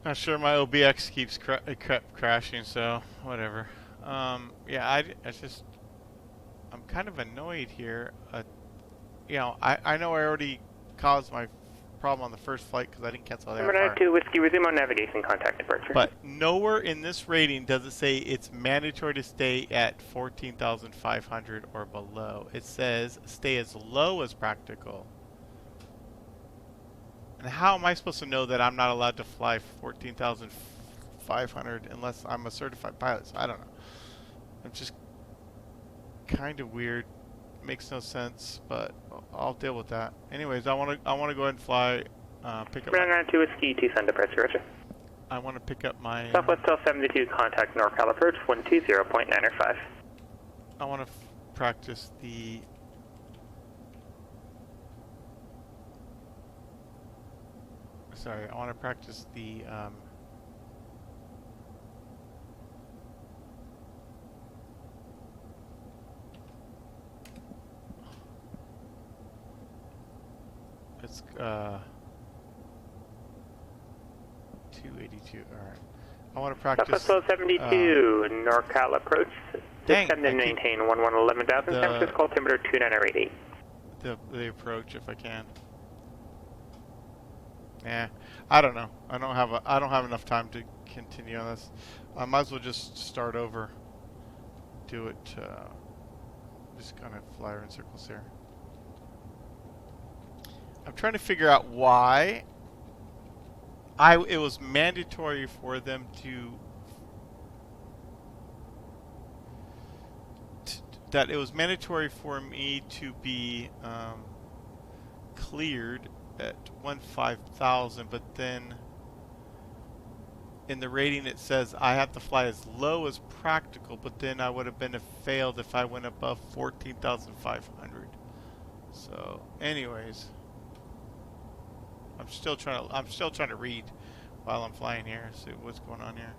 Not sure my OBX keeps it kept crashing, so whatever. Yeah, I just I'm kind of annoyed here. I know I already caused my problem on the first flight because I didn't cancel the Number FR. 92 Whiskey, resume on navigation, contact departure. But nowhere in this rating does it say it's mandatory to stay at 14,500 or below. It says stay as low as practical. And how am I supposed to know that I'm not allowed to fly 14,500 unless I'm a certified pilot? So I don't know. I'm just kind of weird. Makes no sense, but I'll deal with that. Anyways, I want to go ahead and fly. Pick up. Number 92 Whiskey, Tucson departure, Roger. I want to pick up my. Southwest 1272, contact NorCal approach 120.905. I want to practice the. Sorry, I want to practice the. It's 282. All right. I want to practice. Southwest 1272, NorCal approach. Descend and maintain 11,000. San Francisco altimeter 29088. The approach, if I can. Yeah, I don't know. I don't have enough time to continue on this. I might as well just start over. Do it. Just kind of fly in circles here. I'm trying to figure out why it was mandatory for them that it was mandatory for me to be cleared at 15,000, but then in the rating it says I have to fly as low as practical, but then I would have been failed if I went above 14,500. So anyways, I'm still trying to read while I'm flying here, see what's going on here.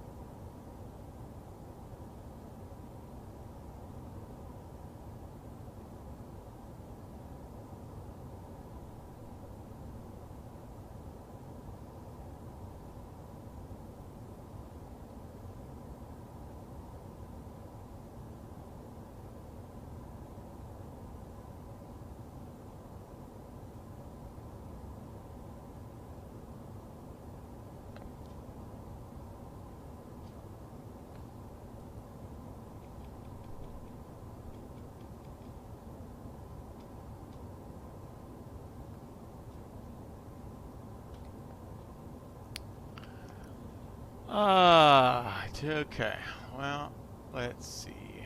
Okay. Well, let's see.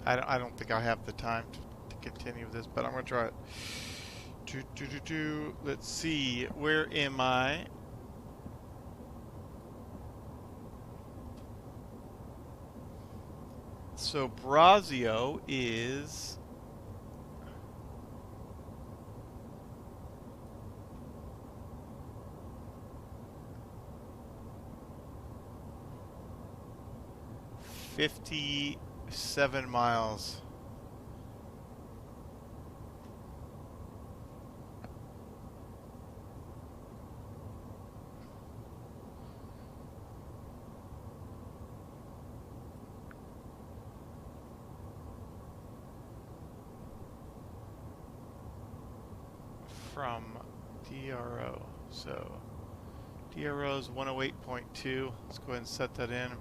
I don't think I have the time to continue with this, but I'm gonna try it. Let's see. Where am I? So Brazio is. $57 miles. From DRO. So DRO is 108.2. Let's go ahead and set that in.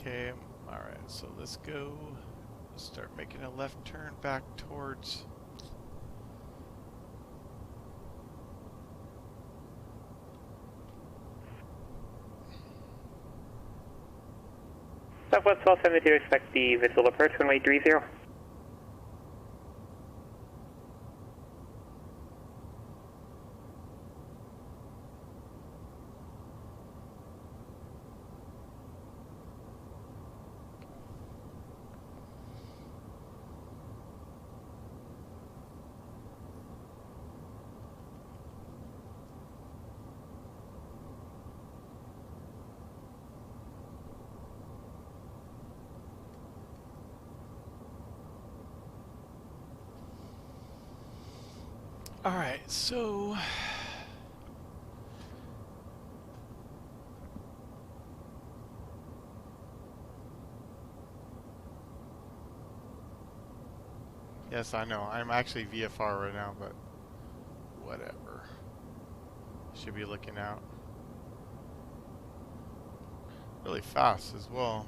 Okay, alright, so let's go start making a left turn back towards Southwest 1272, expect the visual approach, runway 30. Alright, so yes, I know. I'm actually VFR right now, but whatever. Should be looking out. Really fast as well.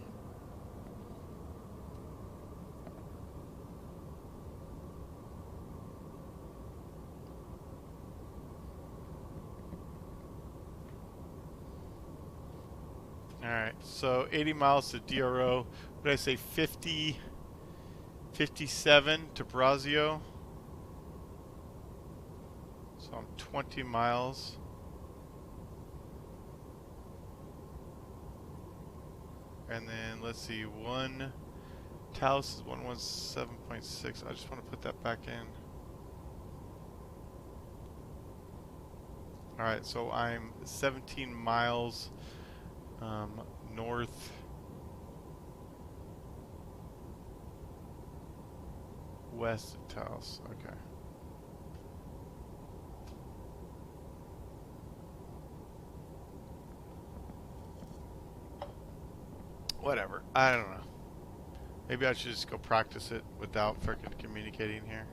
Alright, so 80 miles to DRO. What did I say? 57 to Brazio. So I'm 20 miles. And then let's see, Taos is 117.6. I just want to put that back in. Alright, so I'm 17 miles north west of Taos. Okay. Whatever. I don't know. Maybe I should just go practice it without freaking communicating here.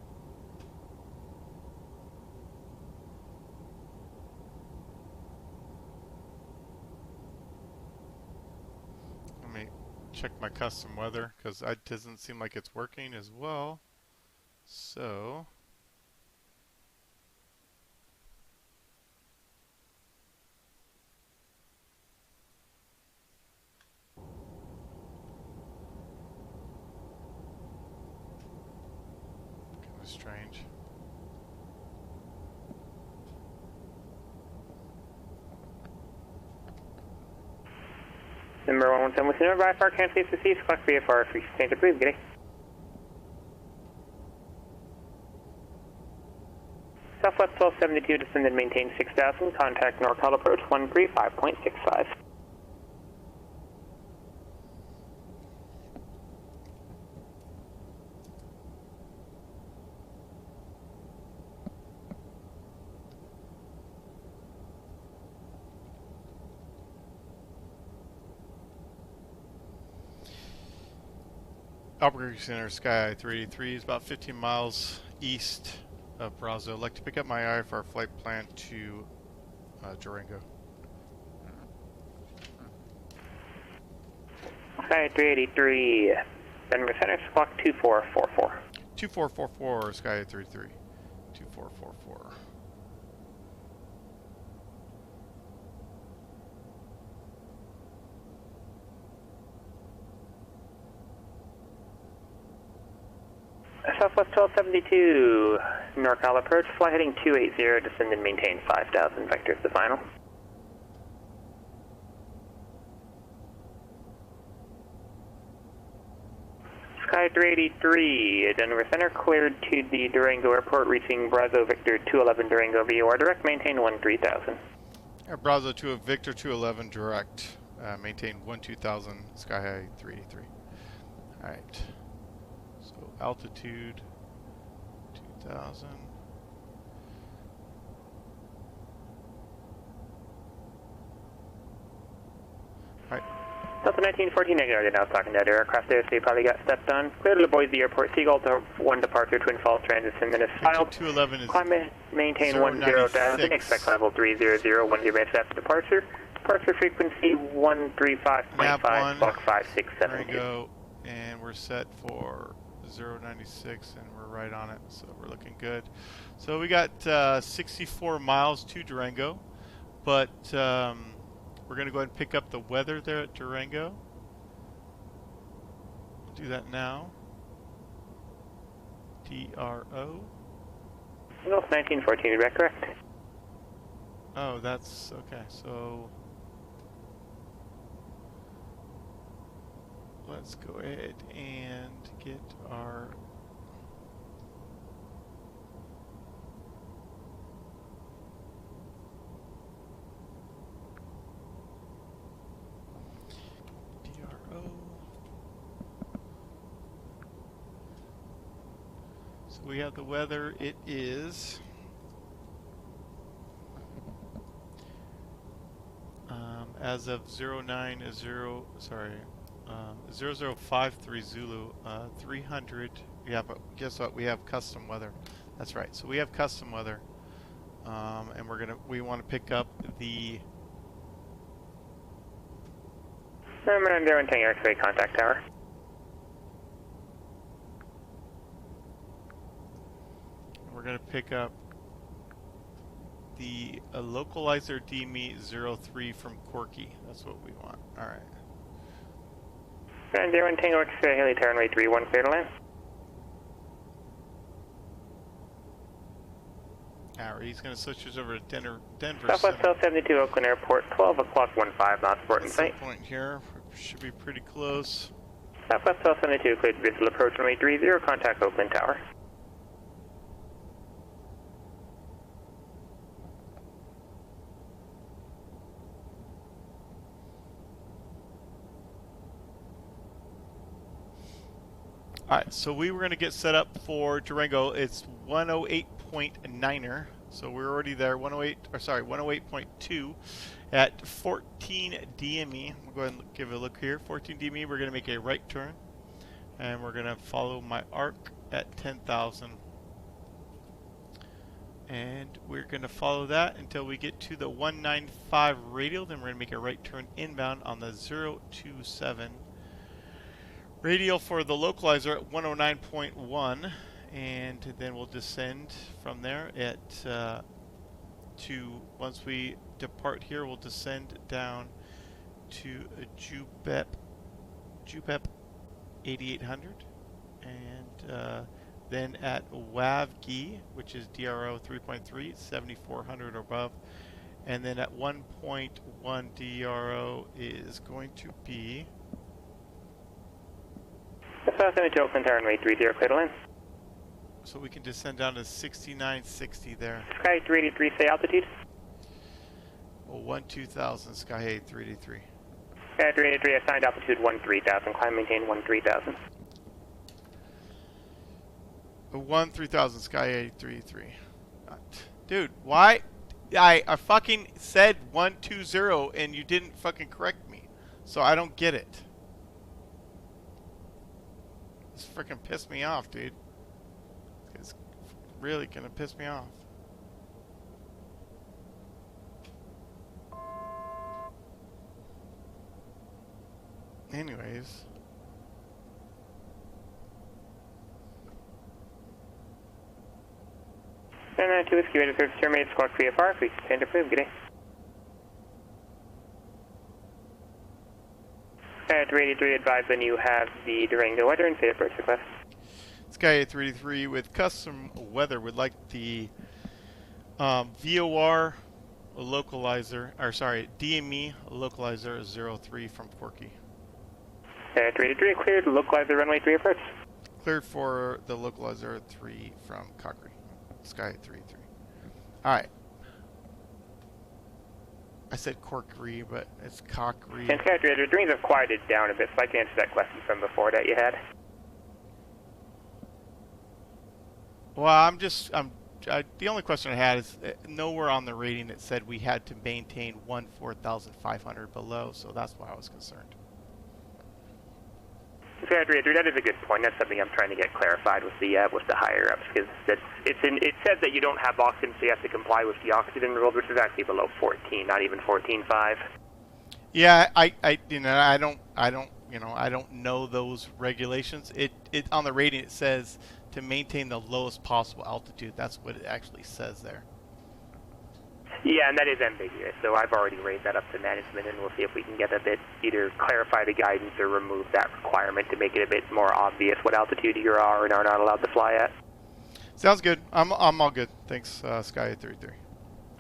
Let me check my custom weather, because it doesn't seem like it's working as well. So kind of strange. Number 117 with number VFR, can't see the seats, collect VFR, if you change it, please, giddy. Southwest 1272, descend and maintain 6000, contact NorCal approach 135.65. Albuquerque Center, SKYHIGH 383 is about 15 miles east of Brazos. I'd like to pick up my IFR flight plan to Durango. SKYHIGH 383, Denver Center, squawk 2444. 2444, SKYHIGH 383. 2444. Southwest 1272, NorCal approach, fly heading 280, descend and maintain 5000, vectors to final. Sky 383, Denver Center, cleared to the Durango Airport, reaching Brazos Victor 211 Durango VOR direct, maintain 13,000. Brazos to a Victor 211 direct, maintain 12,000, SKYHIGH 383. Alright. So altitude 2,000. Alright. Delta 1914 negative, now talking to that aircraft there, so you probably got stepped on. Clear to Boise Airport, Seagull to 1 departure, Twin Falls transit 10 minutes filed. 211 is Climb, maintain 10,000, expect level 300, 10 minutes after departure. Departure frequency 135.5, block 5672. Durango, and we're set for 096, and we're right on it, so we're looking good. So we got 64 miles to Durango, but we're going to go ahead and pick up the weather there at Durango. We'll do that now. DRO. North 1914, is that correct? Oh, that's okay. So let's go ahead and get our DRO. So we have the weather. It is as of 090, sorry, 0053 Zulu, 300. Yeah, but guess what? We have custom weather. That's right. So we have custom weather, and we want to pick up the. I'm there and Tango X-ray contact tower. We're going to pick up the localizer DME 03 from Corky. That's what we want. All right. And there and Tango X-ray Haley turn rate 31 clear to land. Alright, he's going to switch us over to Denver. Southwest 72 Oakland Airport, 12 o'clock 15 knots, port in sight. Point here should be pretty close. Southwest 72 cleared visual approach runway 30, contact Oakland Tower. Alright, so we were going to get set up for Durango. It's 108.9er, so we're already there. 108.2 at 14 DME. We'll go ahead and give it a look here. 14 DME, we're going to make a right turn, and we're going to follow my arc at 10,000. And we're going to follow that until we get to the 195 radial. Then we're going to make a right turn inbound on the 027 radial for the localizer at 109.1, and then we'll descend from there at once we depart here, we'll descend down to Jupep 8800, and then at Wavgi, which is DRO 3.3, 7400 or above, and then at 1.1 DRO is going to be South 72 Oakland Tower, runway 30, clear to land. So we can descend down to 6960 there. Sky 383, say altitude. 2000, SKYHIGH 383. Sky 383, assigned altitude 13,000, climb maintain 13,000. 13,000, SKYHIGH 383. Dude, why? I fucking said 120 and you didn't fucking correct me. So I don't get it. This freaking pissed me off, dude. It's really gonna piss me off. Anyways. And 2 Whiskey, ready to terminate squawk VFR, please stand approved, good day. At 383, advise when you have the Durango weather and say approach request. SKYHIGH 383 with custom weather would like the VOR localizer, or sorry, DME localizer 03 from Corky. At 383, cleared, localizer runway 3 approach. Cleared for the localizer 3 from Cockery. SKYHIGH 383. Alright. I said Corkery, but it's Cockery. And SKYHIGH 383, dreams have quieted down a bit, so I can answer that question from before that you had. Well, the only question I had is nowhere on the rating it said we had to maintain 14,500 below, so that's why I was concerned. SKYHIGH 383, that is a good point. That's something I'm trying to get clarified with the higher ups, because it says that you don't have oxygen, so you have to comply with the oxygen rules, which is actually below 14, not even 14.5. Yeah, I don't know those regulations. It on the rating it says to maintain the lowest possible altitude. That's what it actually says there. Yeah, and that is ambiguous, so I've already raised that up to management, and we'll see if we can get a bit, either clarify the guidance or remove that requirement to make it a bit more obvious what altitude you are and are not allowed to fly at. Sounds good. I'm all good. Thanks, SKYHIGH 383.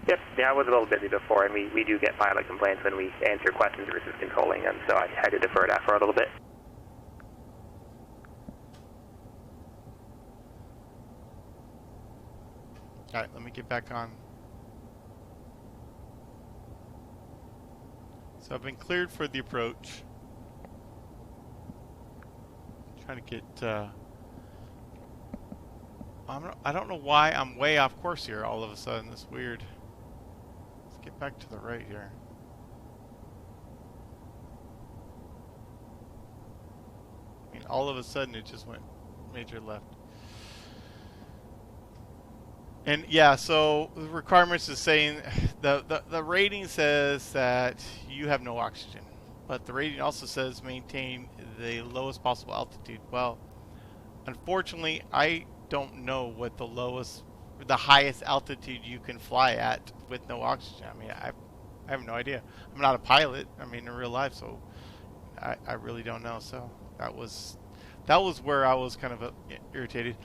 Yep, yeah, I was a little busy before, and we do get pilot complaints when we answer questions versus controlling them, so I had to defer that for a little bit. Alright, let me get back on. So I've been cleared for the approach. Trying to get, I don't know why I'm way off course here all of a sudden. It's weird. Let's get back to the right here. all of a sudden it just went major left. And yeah, so the requirements is saying the rating says that you have no oxygen, but the rating also says maintain the lowest possible altitude. Well, unfortunately, I don't know what the highest altitude you can fly at with no oxygen. I mean, I have no idea. I'm not a pilot. I mean, in real life, so I really don't know. So that was where I was kind of irritated.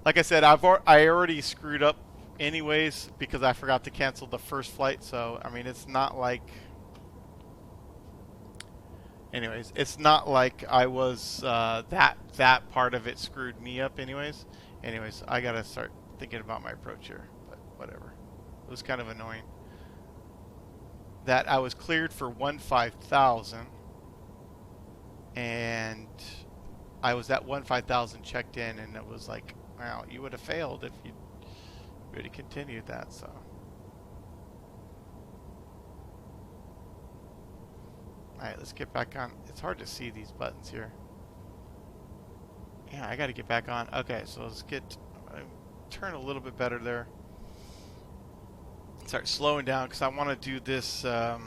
Like I said, I already screwed up anyways because I forgot to cancel the first flight. So I mean, it's not like. Anyways, it's not like I was that part of it screwed me up. Anyways, I gotta start thinking about my approach here. But whatever, it was kind of annoying that I was cleared for 15,000 and I was at 15,000 checked in, and it was like, wow, you would have failed if you would have continued that. So. Alright, let's get back on. It's hard to see these buttons here. Yeah, I got to get back on. Okay, so let's turn a little bit better there. Start slowing down because I want to do this. I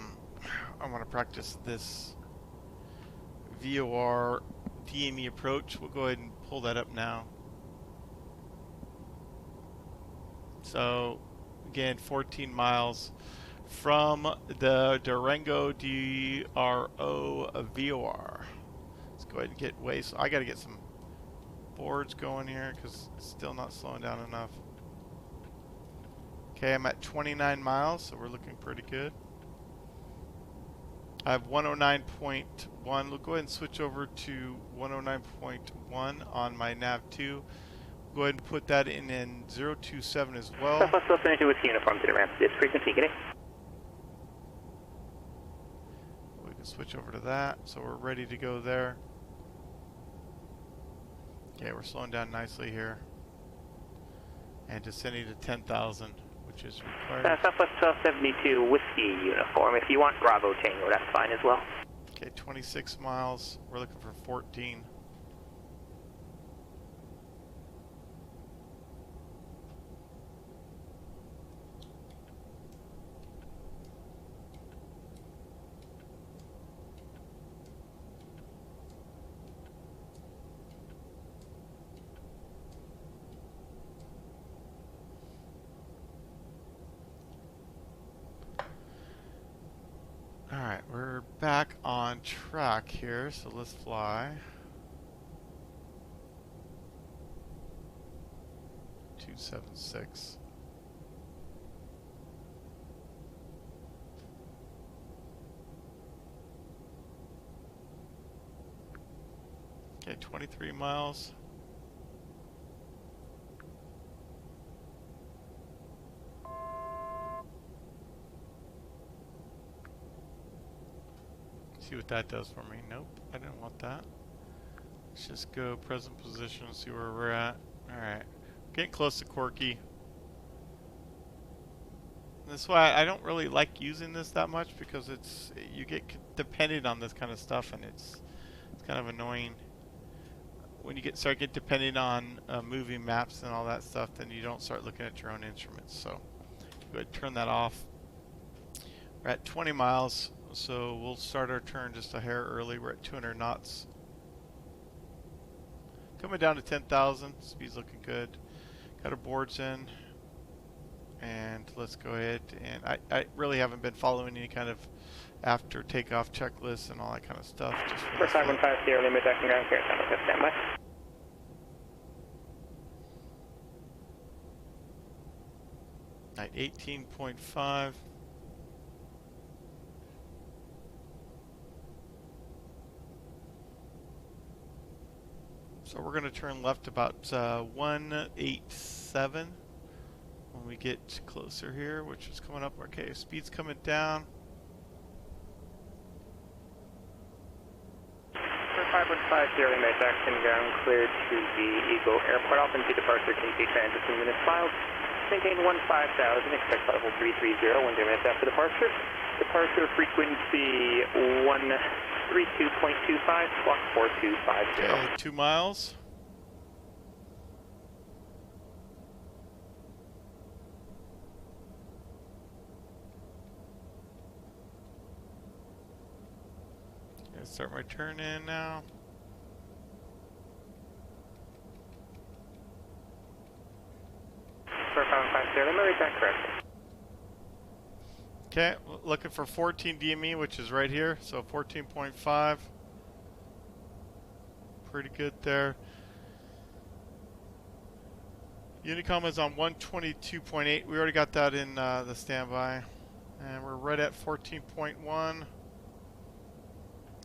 want to practice this VOR DME approach. We'll go ahead and pull that up now. So, again, 14 miles. From the Durango DRO VOR. Let's go ahead and get way. So I got to get some boards going here because it's still not slowing down enough. Okay, I'm at 29 miles, so we're looking pretty good. I have 109.1. We'll go ahead and switch over to 109.1 on my nav2. Go ahead and put that in 027 as well. Southwest still finishing with uniform to the ramp. This frequency, get it? Switch over to that, so we're ready to go there. Okay, we're slowing down nicely here. And descending to 10,000, which is required. Southwest 1272 Whiskey uniform. If you want Bravo Tango, that's fine as well. Okay, 26 miles. We're looking for 14. Alright, we're back on track here, so let's fly. 276. Okay, 23 miles. See what that does for me. Nope, I didn't want that. Let's just go present position and see where we're at. Alright, getting close to Corky. That's why I don't really like using this that much, because you get dependent on this kind of stuff, and it's kind of annoying. When you start getting dependent on moving maps and all that stuff, then you don't start looking at your own instruments. So go ahead and turn that off. We're at 20 miles. So we'll start our turn just a hair early. We're at 200 knots. Coming down to 10,000. Speed's looking good. Got our boards in. And let's go ahead. And I really haven't been following any kind of after takeoff checklists and all that kind of stuff. Just for 515 limit acting ground clear. Standby. At 18.5. So we're going to turn left about 187 when we get closer here, which is coming up. Okay, speed's coming down. For 515 limit acting ground clear to the Eagle Airport. Open to departure TC transit 2 minutes filed. Maintain 15,000. Expect level 330 1 minutes after departure. Departure frequency 132.25, squawk 4250. Okay, 2 miles. Gonna start my turn in now. For 550, let me read that correctly. Okay, looking for 14 DME, which is right here, so 14.5. Pretty good there. Unicom is on 122.8. We already got that in the standby. And we're right at 14.1.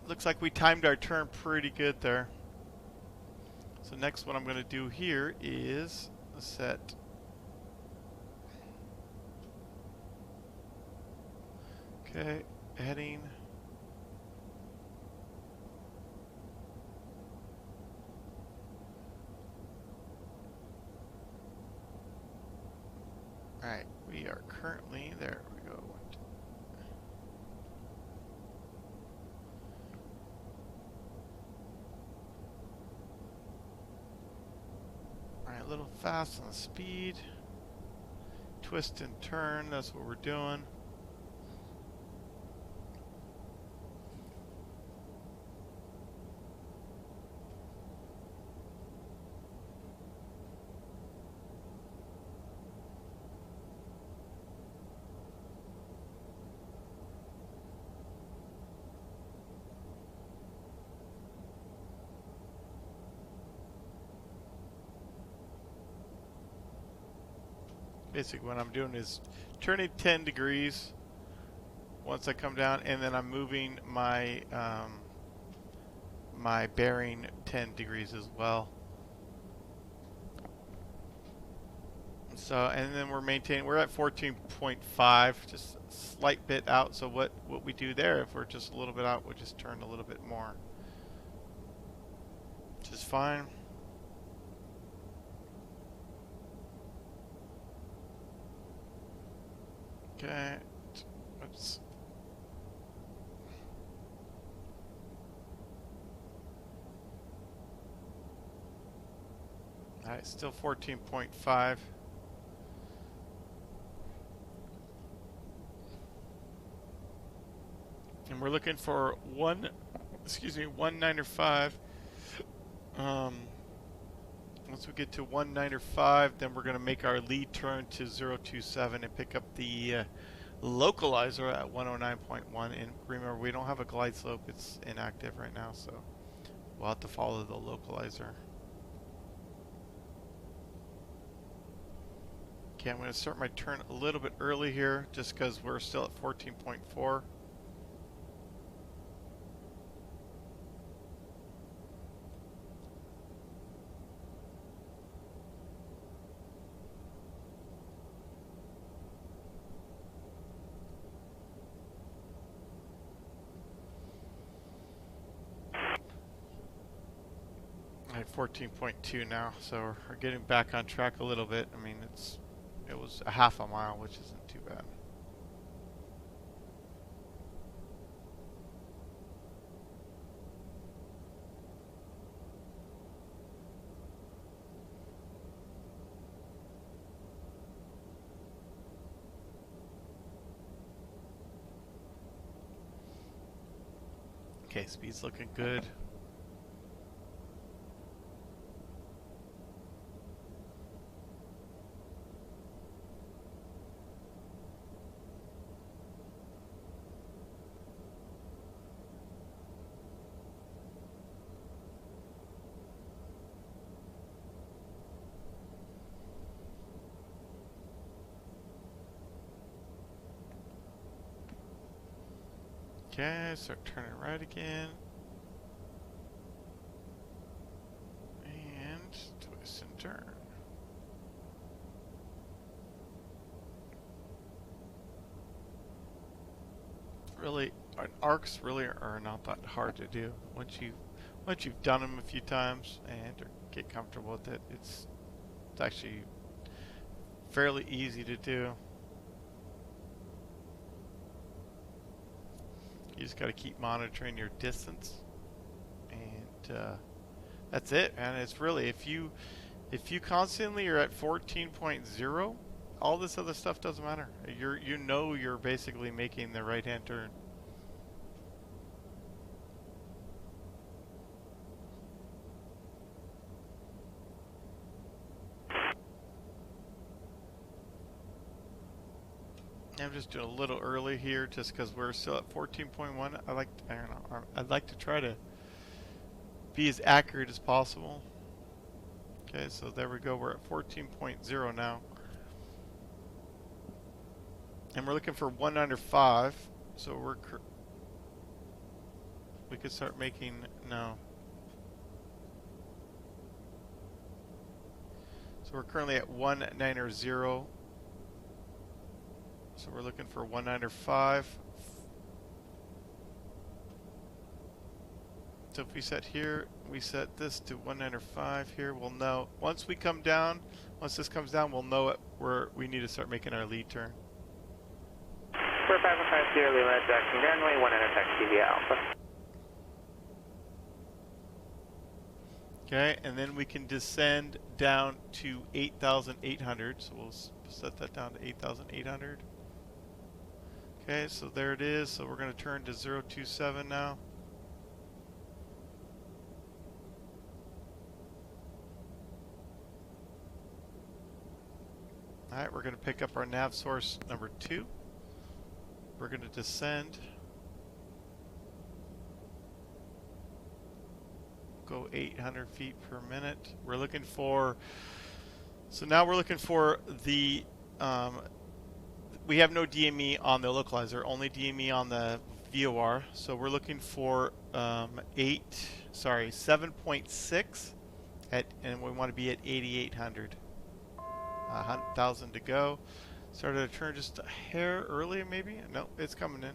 Looks like we timed our turn pretty good there. So next what I'm going to do here is set okay, heading. Alright, we are currently, there we go. Alright, a little fast on the speed. Twist and turn, that's what we're doing. Basically what I'm doing is turning 10 degrees once I come down, and then I'm moving my my bearing 10 degrees as well. So, and then we're maintaining, we're at 14.5, just a slight bit out. So what we do there, if we're just a little bit out, we'll just turn a little bit more, which is fine. Okay, oops. Alright, still 14.5. And we're looking for 195. Once we get to 195, then we're going to make our lead turn to 027 and pick up the localizer at 109.1. And remember, we don't have a glide slope, it's inactive right now, so we'll have to follow the localizer. Okay, I'm going to start my turn a little bit early here just because we're still at 14.4. At 14.2 now, so we're getting back on track a little bit. I mean, it was a half a mile, which isn't too bad. Okay, speed's looking good. Okay, start turning right again. And twist and turn. Really, arcs really are not that hard to do. Once you've done them a few times and get comfortable with it, it's actually fairly easy to do. You just got to keep monitoring your distance, and that's it. And it's really, if you constantly are at 14.0, all this other stuff doesn't matter. You're basically making the right hand turn. I'm just doing a little early here, just because we're still at 14.1. I'd like to try to be as accurate as possible. Okay, so there we go. We're at 14.0 now, and we're looking for 1 under 5. So we could start making no. So we're currently at 190. So we're looking for 1 under 5. So if we set here, we set this to 1 under 5 here, we'll know. Once this comes down, we'll know where we need to start making our lead turn. 4550, Lima, Jackson runway, 1 under taxi via Alpha. Okay, and then we can descend down to 8,800. So we'll set that down to 8,800. Okay, so there it is. So we're going to turn to 027 now. Alright, we're going to pick up our nav source number 2. We're going to descend. Go 800 feet per minute. We're looking for, so now we're looking for the, we have no DME on the localizer, only DME on the VOR. So we're looking for 7.6 and we want to be at 8,800. 100,000 to go. Started to turn just a hair earlier, maybe? No, it's coming in.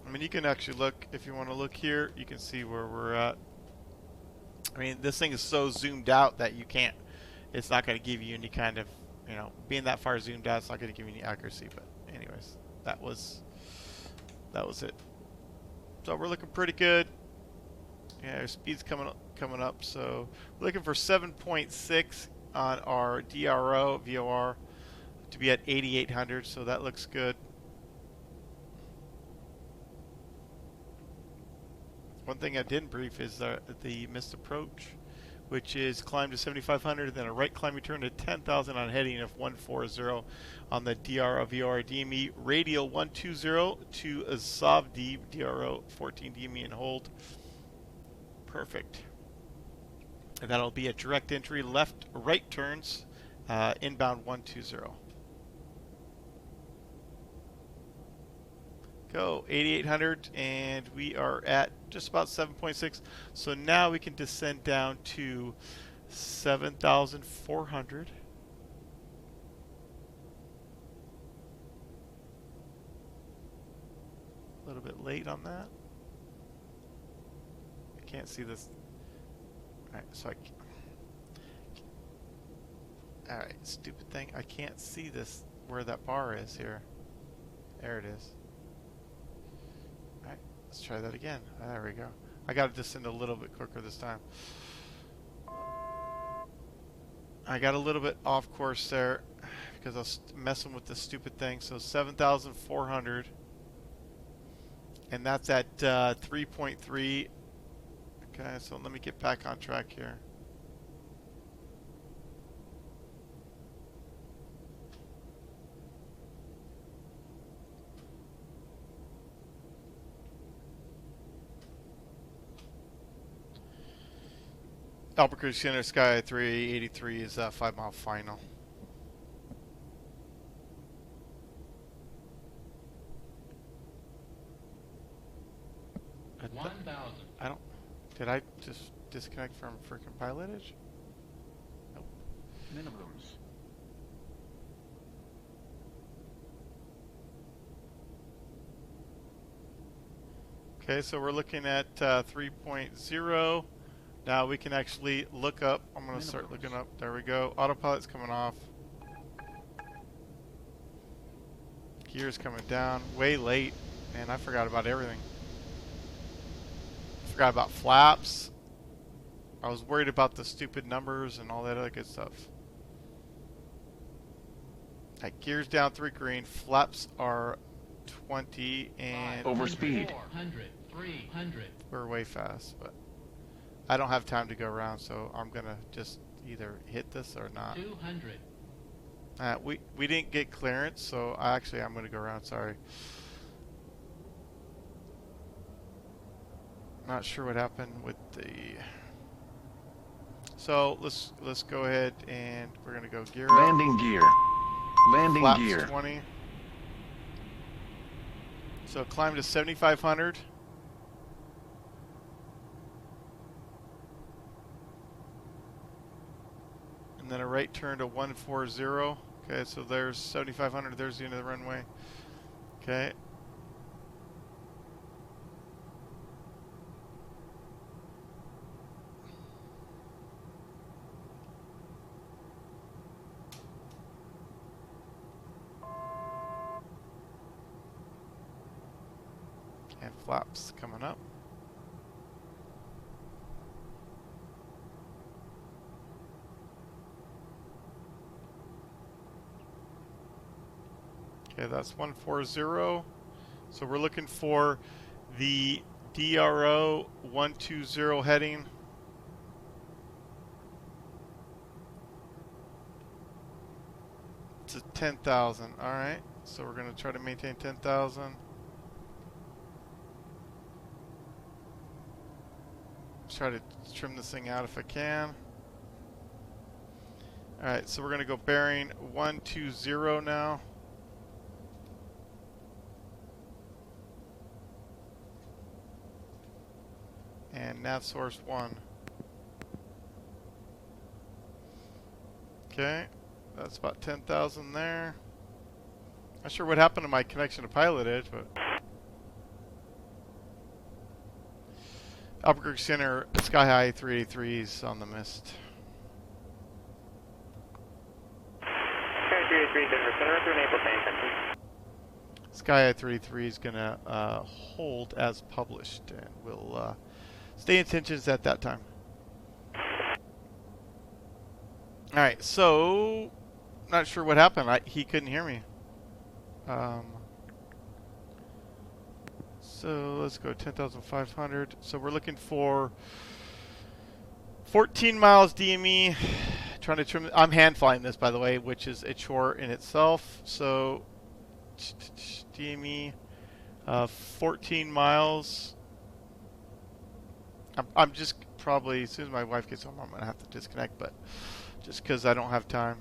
I mean, you can actually look, if you want to look here, you can see where we're at. I mean, this thing is so zoomed out that you can't, it's not going to give you any kind of, being that far zoomed out, it's not going to give you any accuracy. But anyways, that was it. So we're looking pretty good. Yeah, our speed's coming up. So we're looking for 7.6 on our DRO VOR to be at 8,800. So that looks good. One thing I didn't brief is the missed approach, which is climb to 7,500, then a right climb return to 10,000 on heading of 140 on the DRO VOR DME radial 120 to Azavdi DRO 14 DME and hold. Perfect. And that'll be a direct entry right turns inbound 120. Go 8,800, and we are at just about 7.6. So now we can descend down to 7,400. A little bit late on that. I can't see this. Alright, so alright, stupid thing. I can't see this where that bar is here. There it is. Let's try that again. There we go. I got to descend a little bit quicker this time. I got a little bit off course there because I was messing with this stupid thing. So 7,400. And that's at 3.3. Okay, so let me get back on track here. Albuquerque Center, Sky 383 is 5 mile final. Did I just disconnect from freaking Pilotedge? Nope. Minimums. Okay, so we're looking at 3.0. Now we can actually look up. I'm going to start looking up. There we go. Autopilot's coming off. Gears coming down. Way late. Man, I forgot about everything. Forgot about flaps. I was worried about the stupid numbers and all that other good stuff. Alright, gears down 3 green. Flaps are 20 and... Overspeed. 300. We're way fast, but I don't have time to go around, so I'm gonna just either hit this or not. 200. We didn't get clearance, so I'm gonna go around. Sorry. Not sure what happened with the. So let's go ahead and we're gonna go gear up. Landing gear. Landing Flaps gear. 20. So climb to 7,500. And then a right turn to 140. Okay, so there's 7,500. There's the end of the runway. Okay. And flaps coming up. Okay, that's 140. So we're looking for the DRO 120 heading. To 10,000. All right. So we're going to try to maintain 10,000. Try to trim this thing out if I can. Alright, so we're going to go bearing 120 now. And nav source 1. Okay, that's about 10,000 there. Not sure what happened to my connection to Pilotedge, but... Albuquerque Center, Sky High 383s on the mist. Sky 383 Denver Center, through Naples, attention. Sky High 383 is going to hold as published, and we'll stay in tensions at that time. Alright, so, not sure what happened. He couldn't hear me. So let's go 10,500. So we're looking for 14 miles DME. Trying to trim. I'm hand flying this, by the way, which is a chore in itself. So DME, 14 miles. I'm just probably, as soon as my wife gets home, I'm gonna have to disconnect, but just because I don't have time.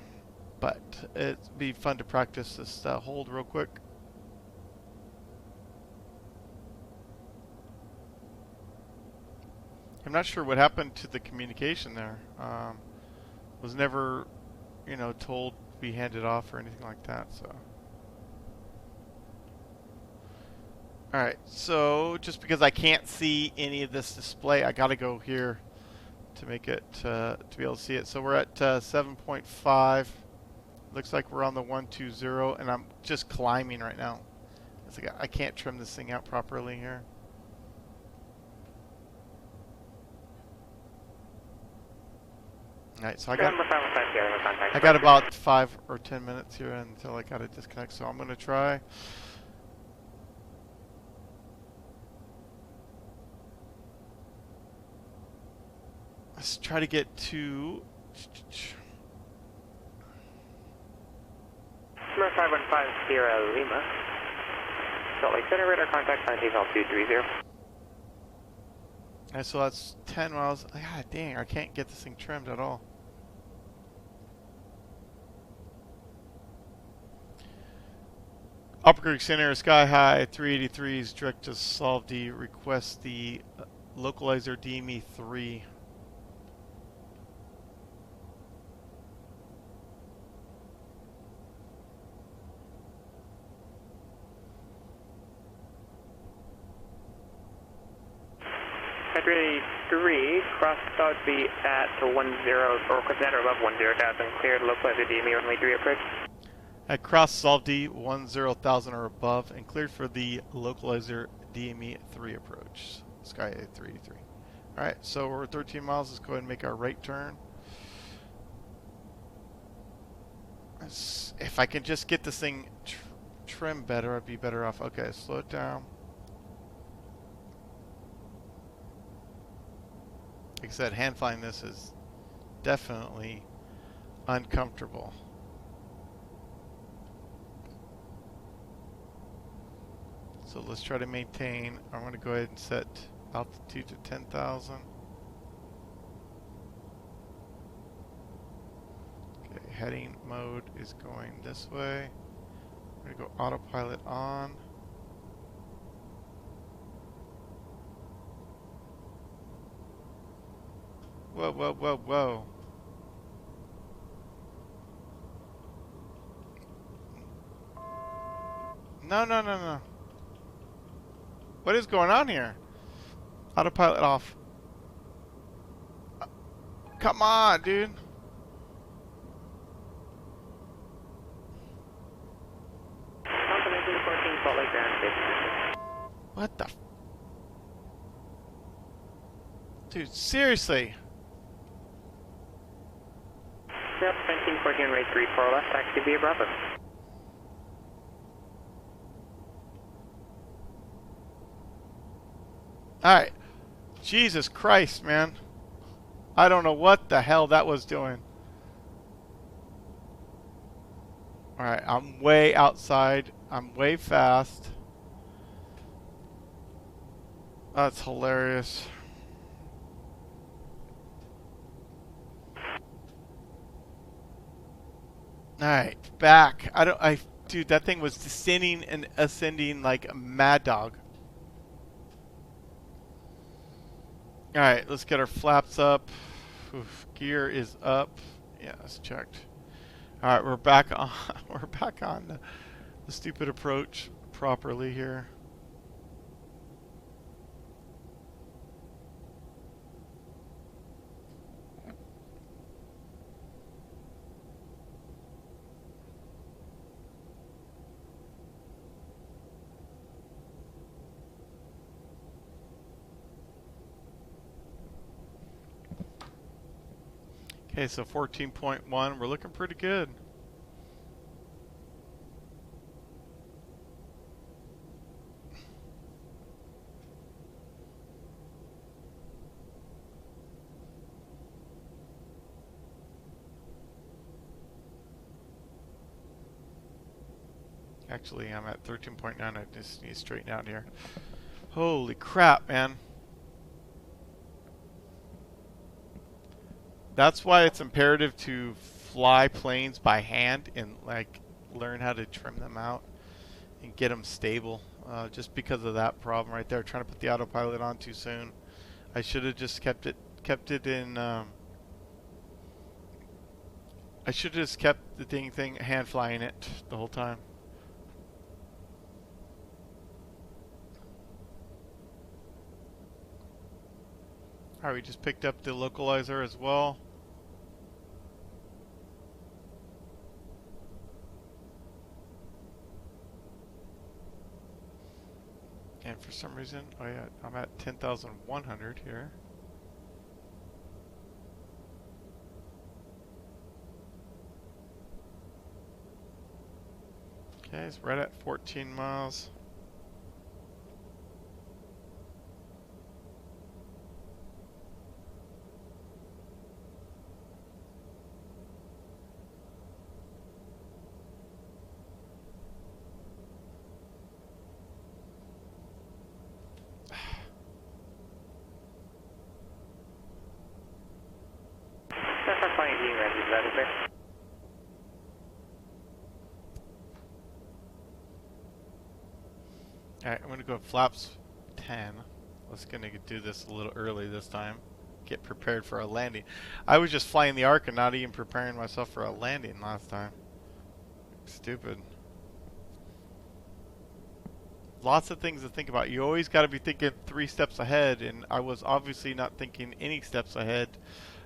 But it'd be fun to practice this hold real quick. I'm not sure what happened to the communication there. Was never, told to be handed off or anything like that. So, all right. So just because I can't see any of this display, I got to go here to make it to be able to see it. So we're at 7.5. Looks like we're on the 120, and I'm just climbing right now. It's like I can't trim this thing out properly here. Alright, so I got about 5 or 10 minutes here until I got to disconnect, so I'm going to try. Let's try to get to... Number 5150 Lima. Salt Lake Center, radar contact, plantation altitude 30. And so that's 10 miles. God dang, I can't get this thing trimmed at all. Albuquerque Center, Sky High 383s, direct to Solve D, request the localizer DME 3. February 3, cross south be at 10, or cross at or above 10,000, cleared localizer DME runway 3 approach. At cross Solve D 10,000 or above and cleared for the localizer DME 3 approach. Sky 383. Alright, so we're 13 miles. Let's go ahead and make our right turn. If I can just get this thing trimmed better, I'd be better off. Okay, slow it down. Like I said, hand flying this is definitely uncomfortable. So let's try to maintain. I'm going to go ahead and set altitude to 10,000. Okay, heading mode is going this way. I'm going to go autopilot on. Whoa, whoa, whoa, whoa. No, no, no, no. What is going on here? Autopilot off. Come on, dude. What the? Dude, seriously. Yep, 1914 rate 34 left, taxi via Bravo. Alright. Jesus Christ, man. I don't know what the hell that was doing. Alright, I'm way outside. I'm way fast. That's hilarious. Alright, back. Dude, that thing was descending and ascending like a mad dog. Alright, let's get our flaps up. Oof, gear is up. Yeah, it's checked. Alright, we're back on we're back on the stupid approach properly here. Okay, so 14.1, we're looking pretty good. Actually, I'm at 13.9. I just need to straighten out here. Holy crap, man. That's why it's imperative to fly planes by hand and like learn how to trim them out and get them stable. Just because of that problem right there, trying to put the autopilot on too soon. I should have just kept it in. I should have just kept the thing hand flying it the whole time. Alright, we just picked up the localizer as well. And for some reason, oh yeah, I'm at 10,100 here. Okay, it's right at 14 miles. Alright, I'm going to go flaps 10. Let's gonna do this a little early this time. Get prepared for a landing. I was just flying the arc and not even preparing myself for a landing last time. Stupid. lots of things to think about. You always got to be thinking 3 steps ahead, and I was obviously not thinking any steps ahead.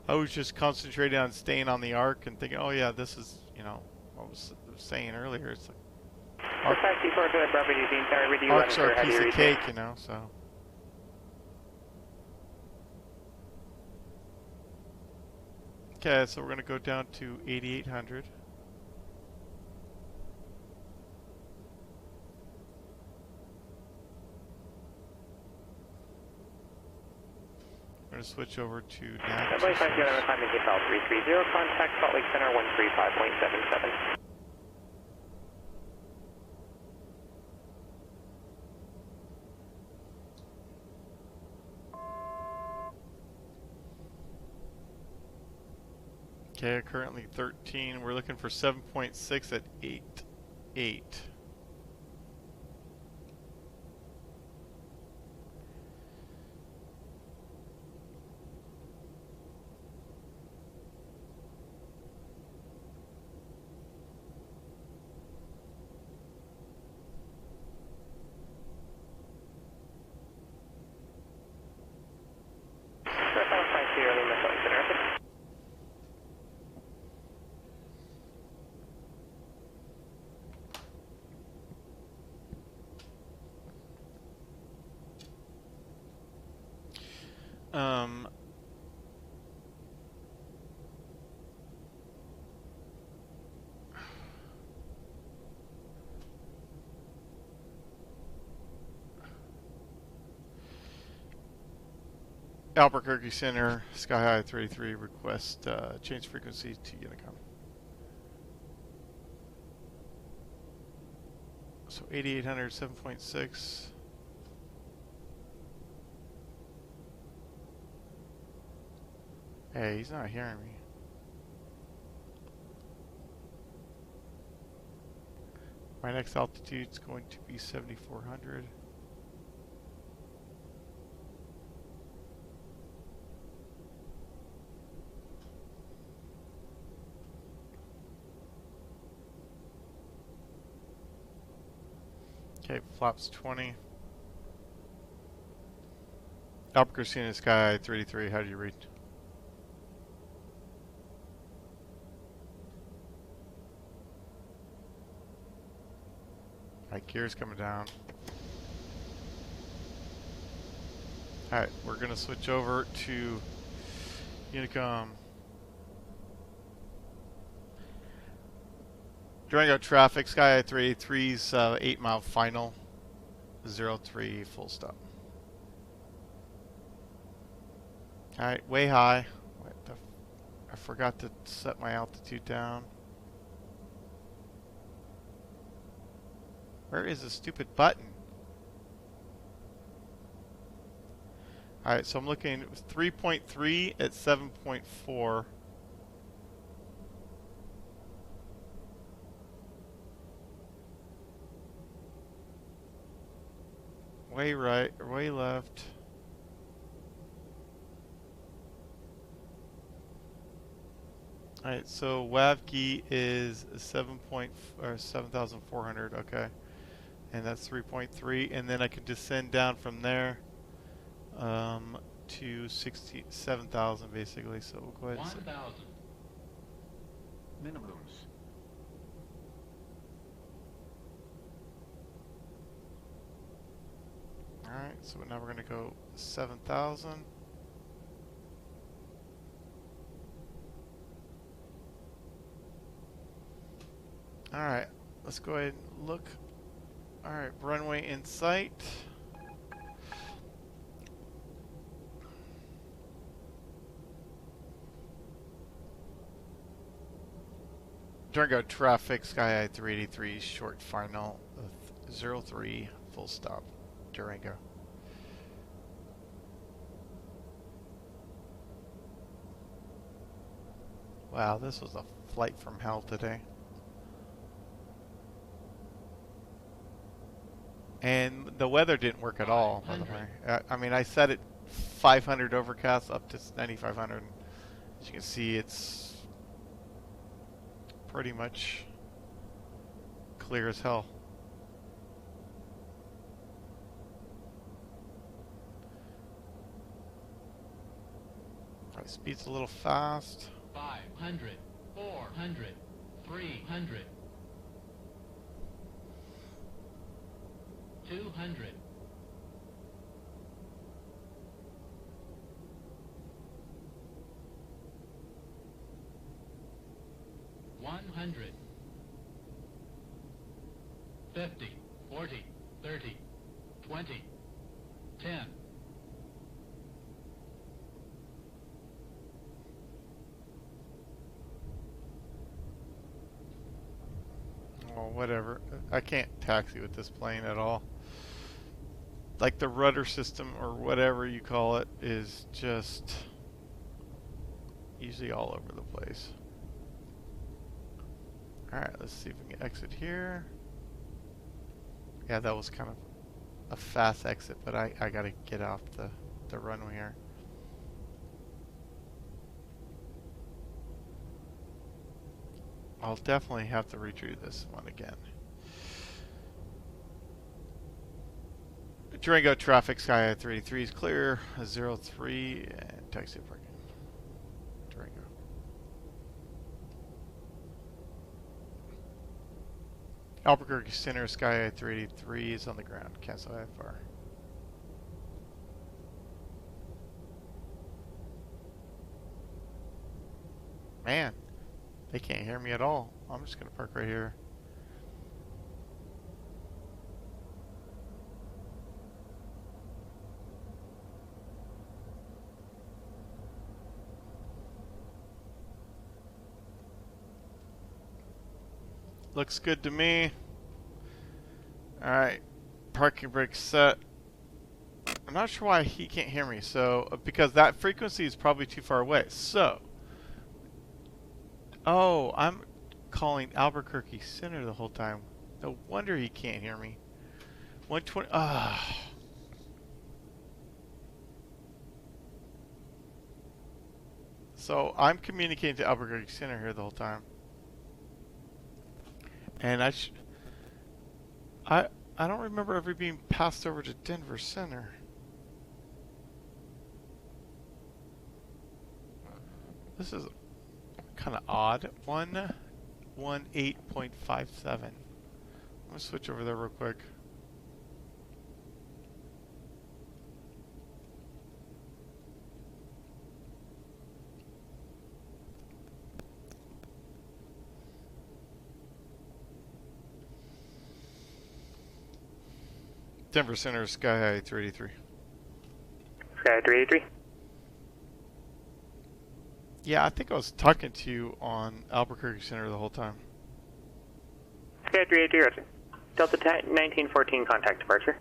I was just concentrating on staying on the arc and thinking, oh yeah, this is, you know, what I was saying earlier. It's like arcs are a piece of cake, you know, so. Okay, so we're going to go down to 8,800. We're going to switch over to nav. Contact Salt Lake Center 135.77. Okay, currently 13. We're looking for 7.6 at 8.8. Albuquerque Center, SKYHIGH 33, request change frequency to Unicom. So 8,800, 7.6. Hey, he's not hearing me. My next altitude is going to be 7,400. Okay, flaps 20. Albuquerque in the sky 33. How do you read? Alright, gears coming down. Alright, we're gonna switch over to Unicom. Durango traffic, SKYHIGH 383's 8 mile final, 03 full stop. Alright, way high. I forgot to set my altitude down. Where is the stupid button? Alright, so I'm looking at 3.3 at 7.4. Way right, or way left. Alright, so WAVKey is 7,400, okay. And that's 3.3, and then I can descend down from there to 7,000 basically. So we'll go ahead and 1,000. Minimums. Alright, so now we're gonna go 7,000. Alright, let's go ahead and look. Alright, runway in sight. Durango traffic, SKYHIGH 383, short final, 03, full stop, Durango. Wow, this was a flight from hell today. And the weather didn't work at all, by the way. I mean, I set it 500 overcast up to 9,500. As you can see, it's pretty much clear as hell. My speed's a little fast. 500, 400, 300, 200, 100, 50, 40, 30, 20, 10. Oh, whatever. I can't taxi with this plane at all. Like the rudder system or whatever you call it is just usually all over the place. Alright, let's see if we can exit here. Yeah, that was kind of a fast exit, but I gotta get off the runway here. I'll definitely have to redo this one again. Durango traffic, SKYHIGH 383 is clear, 03, and taxi parking. Durango. Albuquerque Center, SKYHIGH 383 is on the ground. Cancel IFR. Man, they can't hear me at all. I'm just gonna park right here. Looks good to me. Alright, parking brake set. I'm not sure why he can't hear me. So, because that frequency is probably too far away. So, oh, I'm calling Albuquerque Center the whole time. No wonder he can't hear me. 120. So I'm communicating to Albuquerque Center here the whole time. And I don't remember ever being passed over to Denver Center. This is kind of odd. 118.57. I'm gonna switch over there real quick. Denver Center, SKYHIGH 383. SKYHIGH 383. Yeah, I think I was talking to you on Albuquerque Center the whole time. SKYHIGH 383, roger. Delta 1914, contact departure.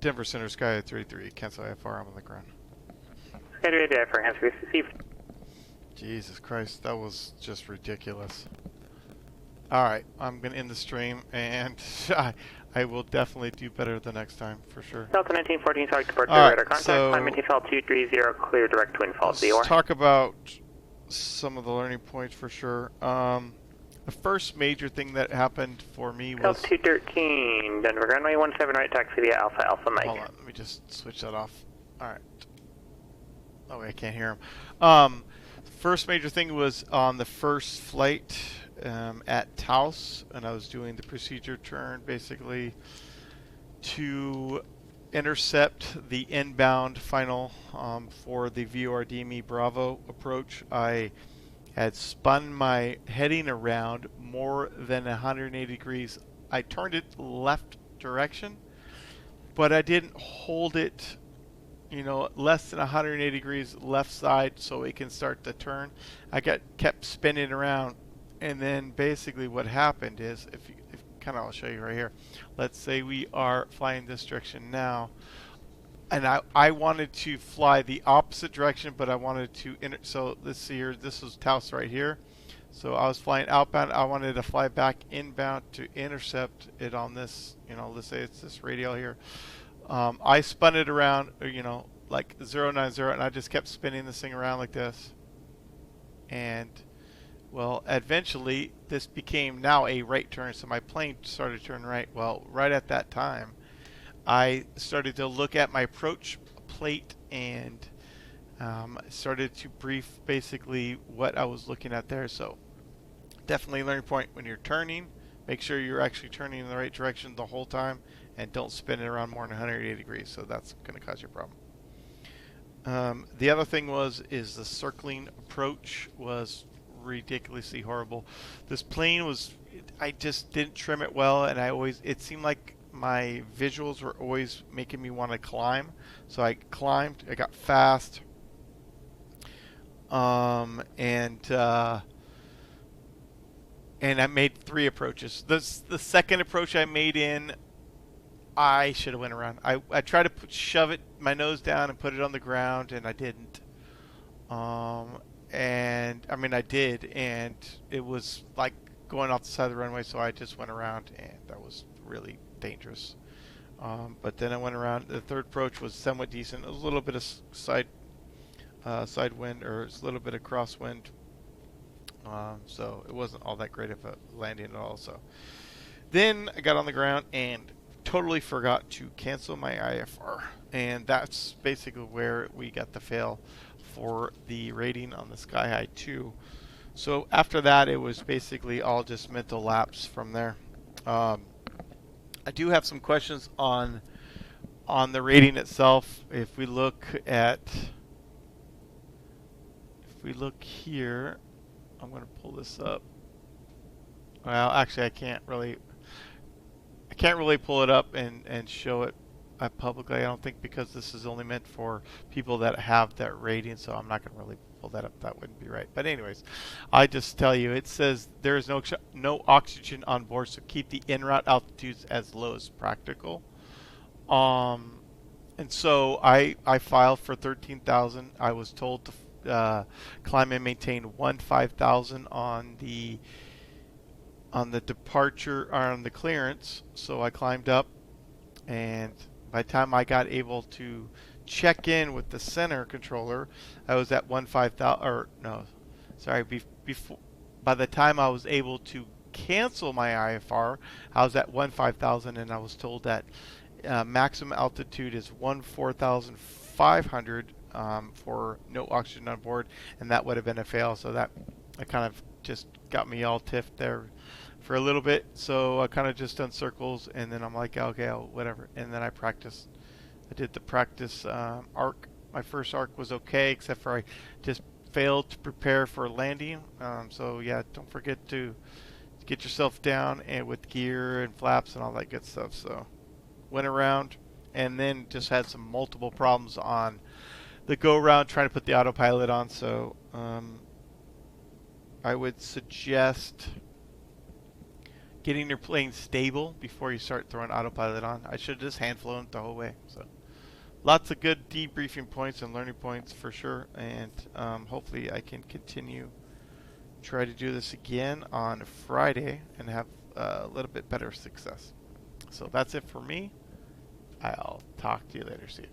Denver Center, SKYHIGH 383. Cancel IFR, I'm on the ground. SKYHIGH 383, IFR, hands received. Jesus Christ, that was just ridiculous. Alright, I'm going to end the stream, and I will definitely do better the next time, for sure. Delta 1914, sorry, departure, All right, radar contact, so climb TFL 230, clear direct twin falls, let's VOR. talk about some of the learning points, for sure. The first major thing that happened for me was... Delta 213, Denver, runway 17 right, taxi via Alpha, Alpha Mike. Hold on, let me just switch that off. Alright. Oh, I can't hear him. First major thing was on the first flight at Taos, and I was doing the procedure turn basically to intercept the inbound final for the VORDME Bravo approach. I had spun my heading around more than 180 degrees. I turned it left direction, but I didn't hold it, you know, less than 180 degrees left side so it can start to turn. I kept spinning around, and then basically what happened is, if kind of, I'll show you right here. Let's say we are flying this direction now, and I wanted to fly the opposite direction, but I wanted to so let's see here, this is Taos right here. So I was flying outbound. I wanted to fly back inbound to intercept it on this, you know, let's say it's this radial here. I spun it around, you know, like 090, and I just kept spinning this thing around like this. And, well, eventually this became now a right turn, so my plane started to turn right. Well, right at that time, I started to look at my approach plate and started to brief basically what I was looking at there. So definitely learning point when you're turning. Make sure you're actually turning in the right direction the whole time, and don't spin it around more than 180 degrees. So that's going to cause you a problem. The other thing is the circling approach was ridiculously horrible. This plane was, I just didn't trim it well, and it seemed like my visuals were always making me want to climb. So I climbed, I got fast, and I made 3 approaches. The second approach I made in, I should have went around. I tried to shove it, my nose down, and put it on the ground, and I didn't. And I mean, I did, and it was like going off the side of the runway. So I just went around, and that was really dangerous. But then I went around. The third approach was somewhat decent. It was a little bit of side wind, or a little bit of crosswind. So it wasn't all that great of a landing at all. So then I got on the ground and totally forgot to cancel my IFR, and that's basically where we got the fail for the rating on the SKYHIGH 2. So after that, it was basically all just mental lapse from there. I do have some questions on the rating itself. If we look here, I'm going to pull this up. Well, actually, I can't really pull it up and show it publicly. I don't think, because this is only meant for people that have that rating. So I'm not going to really pull that up. That wouldn't be right. But anyways, I just tell you, it says there is no oxygen on board, so keep the en route altitudes as low as practical. And so I filed for 13,000. I was told to climb and maintain 5,000 on the departure, or on the clearance. So I climbed up, and by the time I got able to check in with the center controller, I was at 15,000. Or no, sorry, before. By the time I was able to cancel my IFR, I was at 15,000, and I was told that maximum altitude is 14,500 for no oxygen on board, and that would have been a fail. So that kind of just got me all tiffed there for a little bit. So I kind of just done circles, and then I'm like, okay, whatever. And then I practiced. I did the practice arc. My first arc was okay, except for I just failed to prepare for landing. So yeah, don't forget to get yourself down and with gear and flaps and all that good stuff. So went around, and then just had some multiple problems on the go around trying to put the autopilot on. So I would suggest getting your plane stable before you start throwing autopilot on. I should have just hand flown it the whole way. So lots of good debriefing points and learning points for sure, and hopefully I can continue try to do this again on Friday and have a little bit better success. So that's it for me. I'll talk to you later. See you.